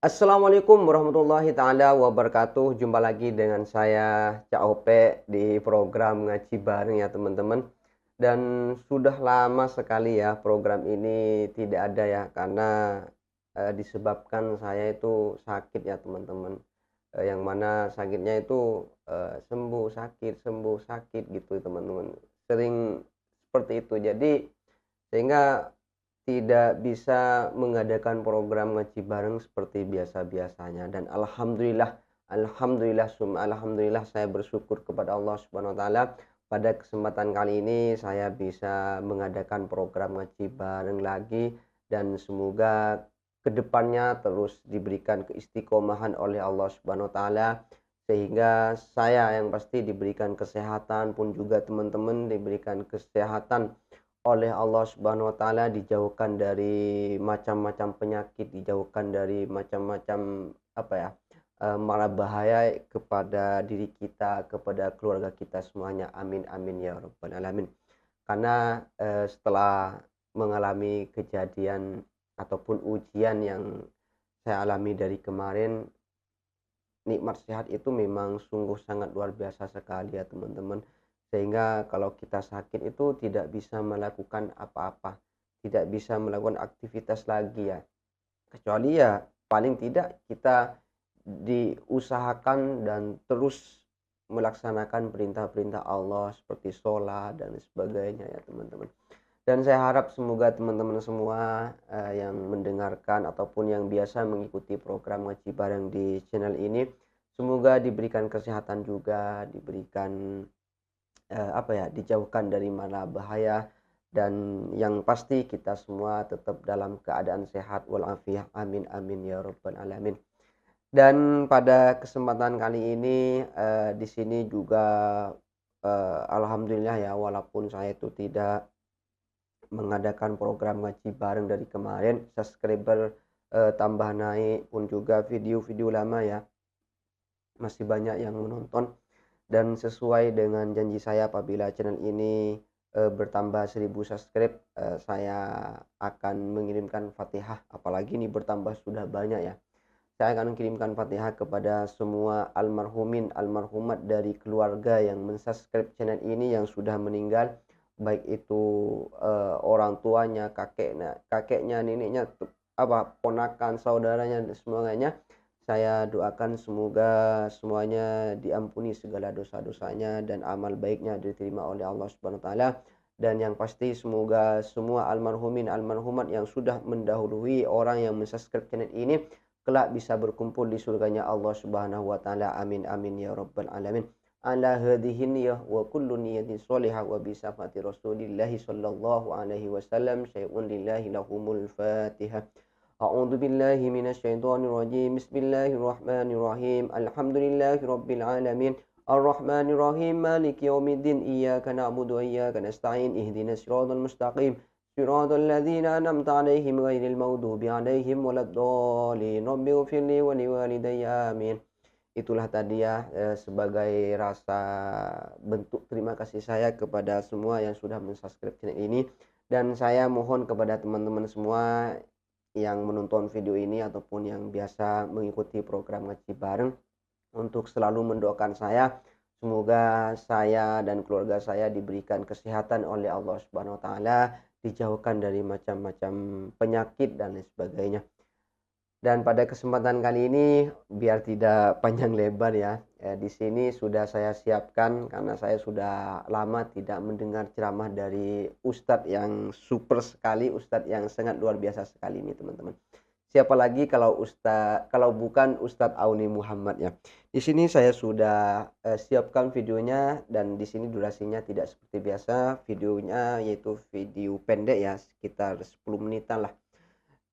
Assalamualaikum warahmatullahi taala wabarakatuh. Jumpa lagi dengan saya Cak Ope di program Ngaji Bareng ya teman-teman. Dan sudah lama sekali ya program ini tidak ada ya karena disebabkan saya itu sakit ya teman-teman. Yang mana sakitnya itu sembuh sakit gitu teman-teman. Sering seperti itu. Jadi sehingga tidak bisa mengadakan program ngaji bareng seperti biasa-biasanya dan alhamdulillah saya bersyukur kepada Allah Subhanahu wa taala pada kesempatan kali ini saya bisa mengadakan program ngaji bareng lagi dan semoga kedepannya terus diberikan keistiqomahan oleh Allah Subhanahu wa taala sehingga saya yang pasti diberikan kesehatan pun juga teman-teman diberikan kesehatan oleh Allah Subhanahu wa taala, dijauhkan dari macam-macam penyakit, dijauhkan dari macam-macam apa ya, mara bahaya kepada diri kita, kepada keluarga kita semuanya. Amin amin ya rabbal alamin. Karena, setelah mengalami kejadian ataupun ujian yang saya alami dari kemarin, nikmat sehat itu memang sungguh sangat luar biasa sekali ya teman-teman. Sehingga kalau kita sakit itu tidak bisa melakukan apa-apa, tidak bisa melakukan aktivitas lagi ya. Kecuali ya paling tidak kita diusahakan dan terus melaksanakan perintah-perintah Allah seperti sholat dan sebagainya ya teman-teman. Dan saya harap semoga teman-teman semua yang mendengarkan ataupun yang biasa mengikuti program ngaji bareng di channel ini, semoga diberikan kesehatan juga, diberikan dijauhkan dari mara bahaya dan yang pasti kita semua tetap dalam keadaan sehat walafiat. Amin amin ya rabbal alamin. Dan pada kesempatan kali ini di sini juga alhamdulillah ya walaupun saya itu tidak mengadakan program ngaji bareng dari kemarin, subscriber tambah naik pun juga video-video lama ya masih banyak yang menonton. Dan sesuai dengan janji saya apabila channel ini bertambah 1000 subscribe, saya akan mengirimkan Fatihah, apalagi ini bertambah sudah banyak ya. Saya akan mengirimkan Fatihah kepada semua almarhumin, almarhumat dari keluarga yang mensubscribe channel ini yang sudah meninggal, baik itu orang tuanya, kakeknya, neneknya, ponakan, saudaranya dan semuanya. Saya doakan semoga semuanya diampuni segala dosa-dosanya dan amal baiknya diterima oleh Allah Subhanahu wa taala. Dan yang pasti semoga semua almarhumin almarhumat yang sudah mendahului orang yang mensubscribe channel ini kelak bisa berkumpul di surganya Allah Subhanahu wa taala. Amin amin ya rabbal alamin. Ala hadhihi niyyah wa kullu niyyatin shalihah wa bi syafati Rasulillah sallallahu alaihi wasallam syai'un lillahi lahumul Fatihah. A'udzu billahi minasyaitonir rajim. Bismillahirrahmanirrahim. Alhamdulillahi rabbil alamin. Arrahmanir rahim. Maliki yaumiddin. Iyyaka na'budu wa iyyaka nasta'in. Ihdinas siratal mustaqim. Siratal ladzina an'amta 'alaihim ghairil maghdubi 'alaihim waladdallin. Rabbighfirli wa liwalidayya. Amin. Itulah tadi ya sebagai rasa bentuk terima kasih saya kepada semua yang sudah mensubscribe channel ini. Dan saya mohon kepada teman-teman semua yang menonton video ini ataupun yang biasa mengikuti program ngaji bareng untuk selalu mendoakan saya semoga saya dan keluarga saya diberikan kesehatan oleh Allah Subhanahu wa taala, dijauhkan dari macam-macam penyakit dan lain sebagainya. Dan pada kesempatan kali ini biar tidak panjang lebar ya, di sini sudah saya siapkan karena saya sudah lama tidak mendengar ceramah dari ustadz yang super sekali, ustadz yang sangat luar biasa sekali ini teman-teman. Siapa lagi kalau bukan Ustadz Auni Muhammad ya. Di sini saya sudah siapkan videonya dan di sini durasinya tidak seperti biasa, videonya yaitu video pendek ya, sekitar 10 menitan lah.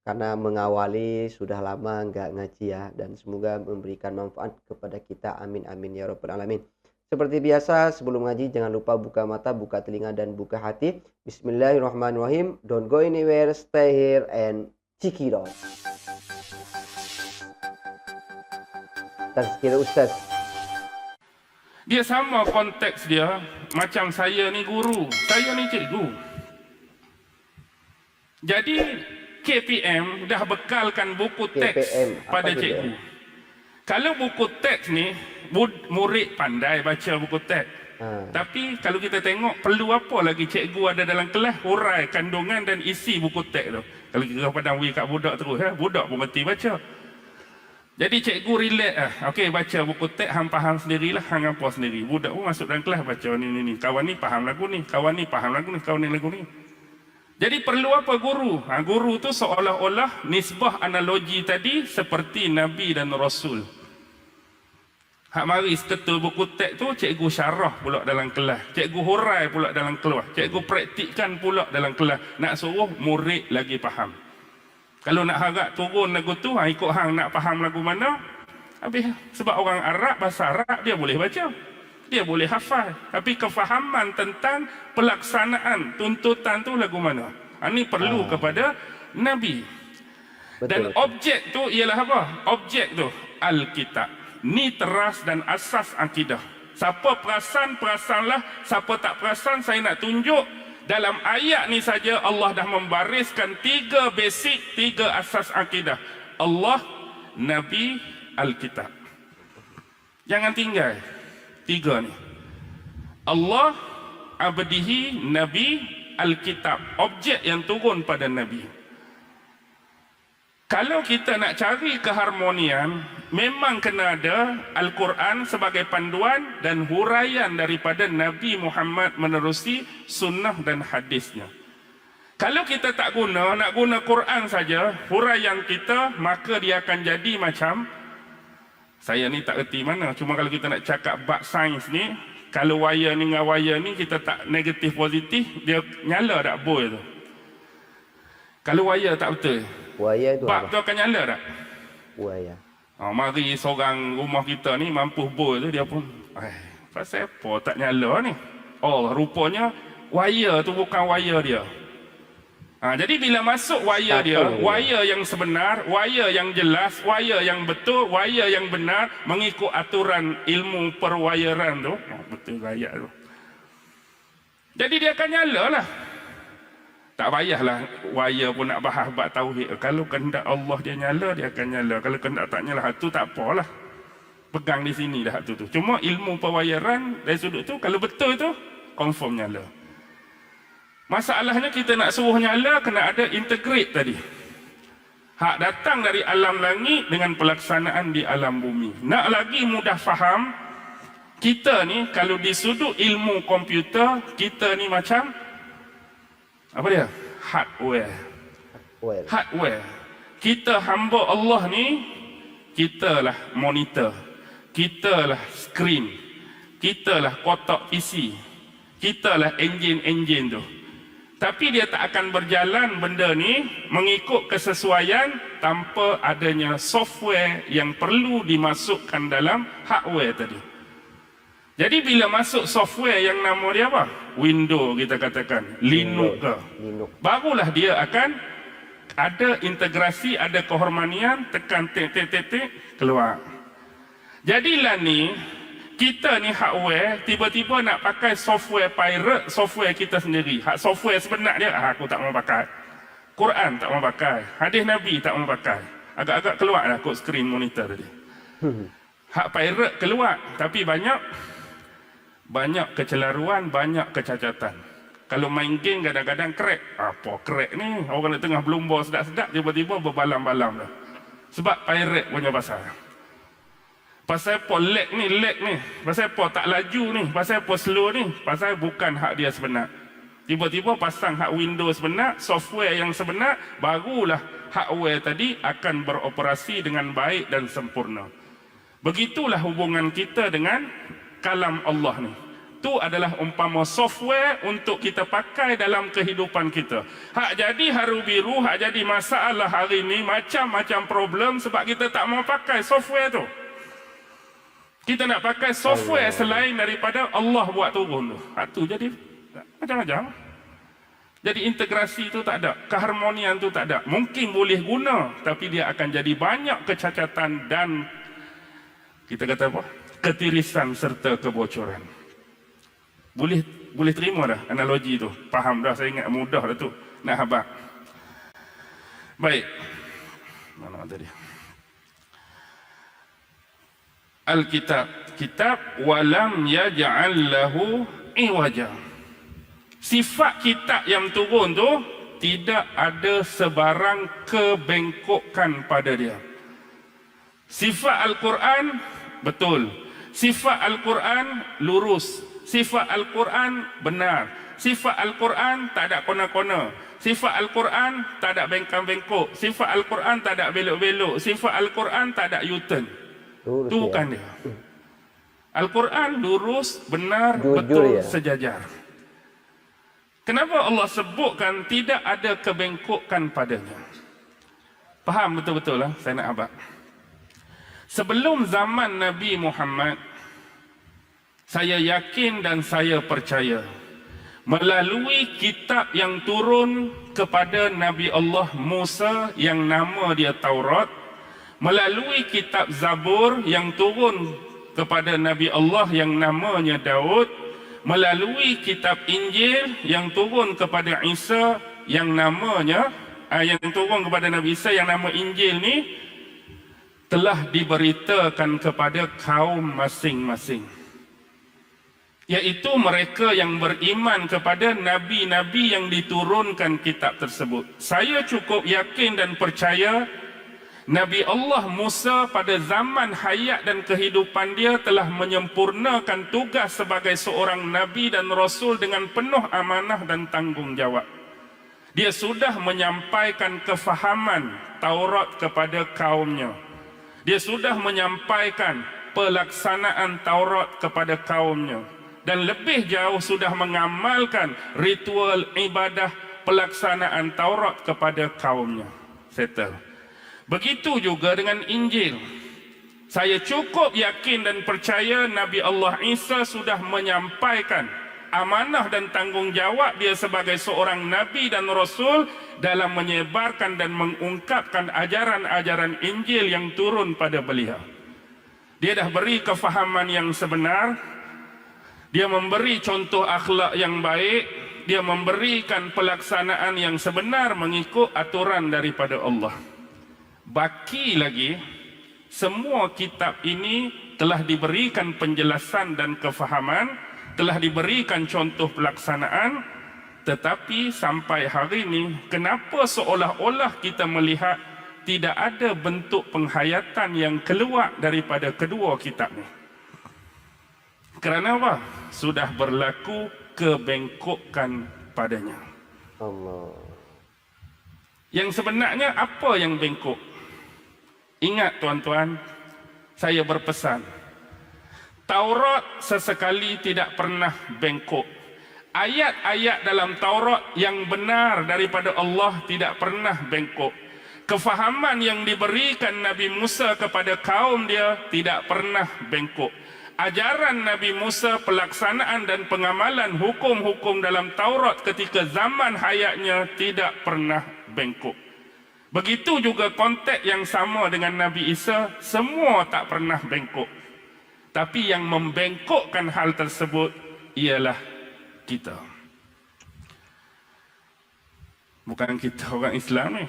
Karena mengawali sudah lama nggak ngaji ya dan semoga memberikan manfaat kepada kita. Amin amin ya rabbal alamin. Seperti biasa sebelum ngaji jangan lupa buka mata, buka telinga dan buka hati. Bismillahirrahmanirrahim. Don't go anywhere, stay here and check it out. Tazkir Ustaz. Dia sama konteks dia macam saya ni guru, saya ni cikgu. Jadi KPM dah bekalkan buku teks KPM, apa pada tu dia? cikgu. Kalau buku teks ni, murid pandai baca buku teks. Tapi kalau kita tengok, perlu apa lagi cikgu ada dalam kelas hurai kandungan dan isi buku teks tu. Kalau kita padang wui kat budak terus, budak pun berhenti baca. Jadi cikgu relax okey, baca buku teks, hang faham sendirilah, hang apa sendiri. Budak pun masuk dalam kelas baca ni. Kawan ni faham lagu ni, kawan ni faham lagu ni, kawan ni lagu ni. Jadi perlu apa guru? Guru tu seolah-olah nisbah analogi tadi seperti Nabi dan Rasul. Hak mari seketul buku teks tu, cikgu syarah pula dalam kelas. Cikgu hurai pula dalam kelas. Cikgu praktikkan pula dalam kelas. Nak suruh murid lagi faham. Kalau nak harap turun lagu tu, ikut hang nak faham lagu mana, habis. Sebab orang Arab, bahasa Arab dia boleh baca. Dia boleh hafal. Tapi kefahaman tentang pelaksanaan tuntutan tu lagu mana. Ini perlu kepada Nabi. Betul, Dan betul. objek tu ialah apa? Objek tu Alkitab. Ni teras dan asas akidah. Siapa perasan, perasanlah. Siapa tak perasan, saya nak tunjuk. Dalam ayat ni saja Allah dah membariskan 3 basic, 3 asas akidah. Allah, Nabi, Alkitab. Jangan tinggal 3 ni. Allah, abdihi, Nabi, Alkitab. Objek yang turun pada Nabi. Kalau kita nak cari keharmonian, memang kena ada Al-Quran sebagai panduan dan huraian daripada Nabi Muhammad menerusi sunnah dan hadisnya. Kalau kita tak guna, nak guna Quran saja, huraian kita, maka dia akan jadi macam, saya ni tak erti mana, cuma kalau kita nak cakap bab sains ni, kalau wire ni dengan wire ni, kita tak negatif positif, dia nyala tak boy tu. Kalau wire tak betul, Buaya tu bab apa? tu akan nyala tak? Buaya. Mari seorang rumah kita ni mampu bol tu, dia pun pasal apa tak nyala ni? Oh, rupanya wire tu bukan wire dia. Jadi bila masuk wire dia, wire yang sebenar, wire yang jelas, wire yang betul, wire yang benar, mengikut aturan ilmu perwirean tu, betul ayat tu. Jadi dia akan nyala lah. Tak payahlah wire pun nak bahas bab tauhid. Kalau kehendak Allah dia nyala, dia akan nyala. Kalau kehendak tak nyala, hak tu tak apalah. Pegang di sini dah hak tu. Cuma ilmu perwirean dari sudut tu, kalau betul tu, confirm nyala. Masalahnya kita nak suruh nyala, kena ada integrate tadi. Hak datang dari alam langit dengan pelaksanaan di alam bumi. Nak lagi mudah faham, kita ni kalau di sudut ilmu komputer, kita ni macam apa dia? Hardware. Hardware. Kita hamba Allah ni, kita lah monitor, kita lah screen, kita lah kotak PC, kita lah enjin tu. Tapi dia tak akan berjalan benda ni mengikut kesesuaian tanpa adanya software yang perlu dimasukkan dalam hardware tadi. Jadi bila masuk software yang nama dia apa? Windows kita katakan, Linux ke. Barulah dia akan ada integrasi, ada keharmonian, tekan tik keluar. Jadilah ni, kita ni hardware, tiba-tiba nak pakai software pirate, software kita sendiri. Hak software sebenar dia, aku tak mau pakai. Quran tak mau pakai. Hadis Nabi tak mau pakai. Agak-agak keluar lah kod screen monitor tadi. Hak pirate keluar, tapi banyak kecelaruan, banyak kecacatan. Kalau main game kadang-kadang crack. Apa crack ni? Orang di tengah berlumba sedap-sedap, tiba-tiba berbalam-balam dah. Sebab pirate punya pasal. Pasal apa lag ni? Pasal apa tak laju ni? Pasal apa slow ni? Pasal bukan hak dia sebenar. Tiba-tiba pasang hak Windows sebenar, software yang sebenar, barulah hardware tadi akan beroperasi dengan baik dan sempurna. Begitulah hubungan kita dengan kalam Allah ni. Itu adalah umpama software untuk kita pakai dalam kehidupan kita. Hak jadi haru biru, hak jadi masalah hari ni, macam-macam problem sebab kita tak mau pakai software tu. Kita nak pakai software selain daripada Allah buat turun tu. Hak tu jadi macam-macam. Jadi integrasi tu tak ada, keharmonian tu tak ada. Mungkin boleh guna, tapi dia akan jadi banyak kecacatan dan kita kata apa? Ketirisan serta kebocoran. Boleh terima dah analogi tu. Faham dah, saya ingat mudah dah tu nak habaq. Baik. Mana tadi? Alkitab, kitab walam yaj'al lahu iwaja. Sifat kitab yang turun tu tidak ada sebarang kebengkokan pada dia. Sifat Al-Quran betul. Sifat Al-Quran lurus. Sifat Al-Quran benar. Sifat Al-Quran tak ada kona-kona. Sifat Al-Quran tak ada bengkang-bengkok. Sifat Al-Quran tak ada belok-belok. Sifat Al-Quran tak ada U-turn. Itu bukan dia. Al-Quran lurus, benar, jujur, betul, ya? sejajar. Kenapa Allah sebutkan tidak ada kebengkokan padanya? Faham betul-betul lah saya nak abad. Sebelum zaman Nabi Muhammad, saya yakin dan saya percaya melalui kitab yang turun kepada Nabi Allah Musa yang nama dia Taurat, melalui kitab Zabur yang turun kepada Nabi Allah yang namanya Daud, melalui kitab Injil yang turun kepada Isa yang namanya yang turun kepada Nabi Isa yang nama Injil ni, telah diberitakan kepada kaum masing-masing, iaitu mereka yang beriman kepada nabi-nabi yang diturunkan kitab tersebut. Saya cukup yakin dan percaya Nabi Allah Musa pada zaman hayat dan kehidupan dia telah menyempurnakan tugas sebagai seorang nabi dan rasul dengan penuh amanah dan tanggungjawab. Dia sudah menyampaikan kefahaman Taurat kepada kaumnya. Dia sudah menyampaikan pelaksanaan Taurat kepada kaumnya. Dan lebih jauh sudah mengamalkan ritual ibadah pelaksanaan Taurat kepada kaumnya. Settle. Begitu juga dengan Injil. Saya cukup yakin dan percaya Nabi Allah Isa sudah menyampaikan amanah dan tanggungjawab dia sebagai seorang nabi dan rasul dalam menyebarkan dan mengungkapkan ajaran-ajaran Injil yang turun pada beliau. Dia dah beri kefahaman yang sebenar, dia memberi contoh akhlak yang baik, dia memberikan pelaksanaan yang sebenar mengikut aturan daripada Allah. Baki lagi, semua kitab ini telah diberikan penjelasan dan kefahaman, telah diberikan contoh pelaksanaan, tetapi sampai hari ini, kenapa seolah-olah kita melihat tidak ada bentuk penghayatan yang keluar daripada kedua kitab ini? Kerana apa? Sudah berlaku kebengkokan padanya. Allah. Yang sebenarnya apa yang bengkok? Ingat tuan-tuan, saya berpesan, Taurat sesekali tidak pernah bengkok. Ayat-ayat dalam Taurat yang benar daripada Allah tidak pernah bengkok. Kefahaman yang diberikan Nabi Musa kepada kaum dia tidak pernah bengkok. Ajaran Nabi Musa, pelaksanaan dan pengamalan hukum-hukum dalam Taurat ketika zaman hayatnya tidak pernah bengkok. Begitu juga konteks yang sama dengan Nabi Isa, semua tak pernah bengkok. Tapi yang membengkokkan hal tersebut ialah kita. Bukan kita orang Islam ni.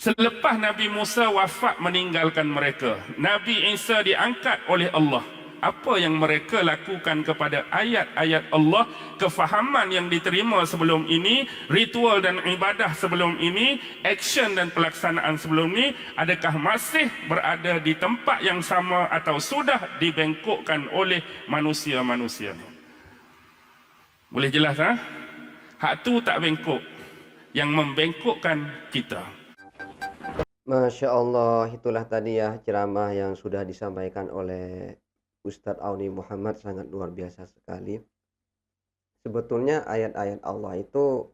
Selepas Nabi Musa wafat meninggalkan mereka, Nabi Isa diangkat oleh Allah. Apa yang mereka lakukan kepada ayat-ayat Allah, kefahaman yang diterima sebelum ini, ritual dan ibadah sebelum ini, action dan pelaksanaan sebelum ini, adakah masih berada di tempat yang sama atau sudah dibengkokkan oleh manusia-manusia ni? Boleh jelas ha? Hak tu tak bengkok. Yang membengkokkan kita. Masya Allah, itulah tadi ya ceramah yang sudah disampaikan oleh Ustadz Auni Muhammad, sangat luar biasa sekali. Sebetulnya ayat-ayat Allah itu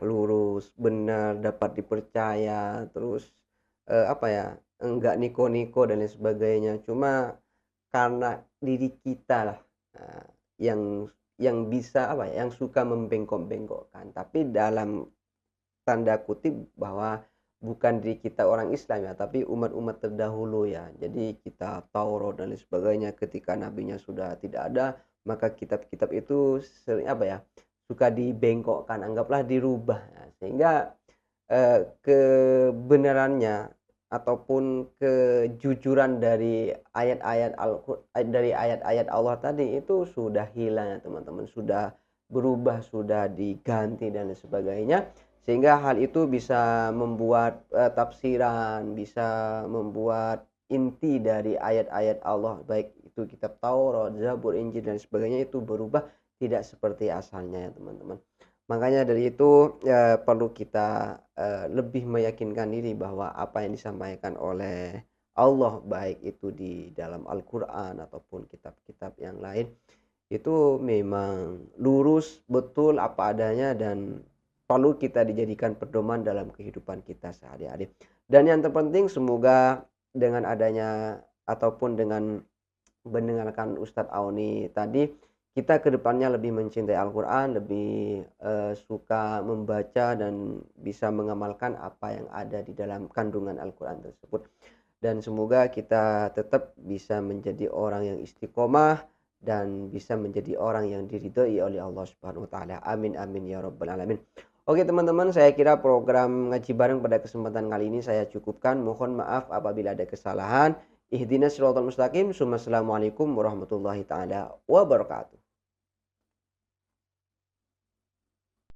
lurus, benar, dapat dipercaya, terus enggak niko-niko dan lain sebagainya. Cuma karena diri kita lah yang bisa yang suka membengkok-bengkokkan. Tapi dalam tanda kutip bahwa bukan diri kita orang Islam ya, tapi umat-umat terdahulu ya. Jadi kitab Taurat dan lain sebagainya ketika nabinya sudah tidak ada, maka kitab-kitab itu sering suka dibengkokkan, anggaplah dirubah. Sehingga kebenarannya ataupun kejujuran dari ayat-ayat Allah tadi itu sudah hilang ya teman-teman, sudah berubah, sudah diganti dan lain sebagainya. Sehingga hal itu bisa membuat tafsiran, bisa membuat inti dari ayat-ayat Allah baik itu kitab Taurat, Zabur, Injil dan sebagainya itu berubah tidak seperti asalnya ya teman-teman. Makanya dari itu perlu kita lebih meyakinkan diri bahwa apa yang disampaikan oleh Allah baik itu di dalam Al-Qur'an ataupun kitab-kitab yang lain itu memang lurus, betul apa adanya dan perlu kita dijadikan pedoman dalam kehidupan kita sehari-hari. Dan yang terpenting semoga dengan adanya ataupun dengan mendengarkan Ustadz Auni tadi, kita kedepannya lebih mencintai Al-Quran, lebih suka membaca dan bisa mengamalkan apa yang ada di dalam kandungan Al-Quran tersebut. Dan semoga kita tetap bisa menjadi orang yang istiqomah dan bisa menjadi orang yang diridhoi oleh Allah Subhanahu wa taala. Amin amin ya rabbal alamin. Oke teman-teman, saya kira program ngaji bareng pada kesempatan kali ini saya cukupkan. Mohon maaf apabila ada kesalahan. Ihdinas siratal mustaqim. Assalamualaikum warahmatullahi taala wabarakatuh.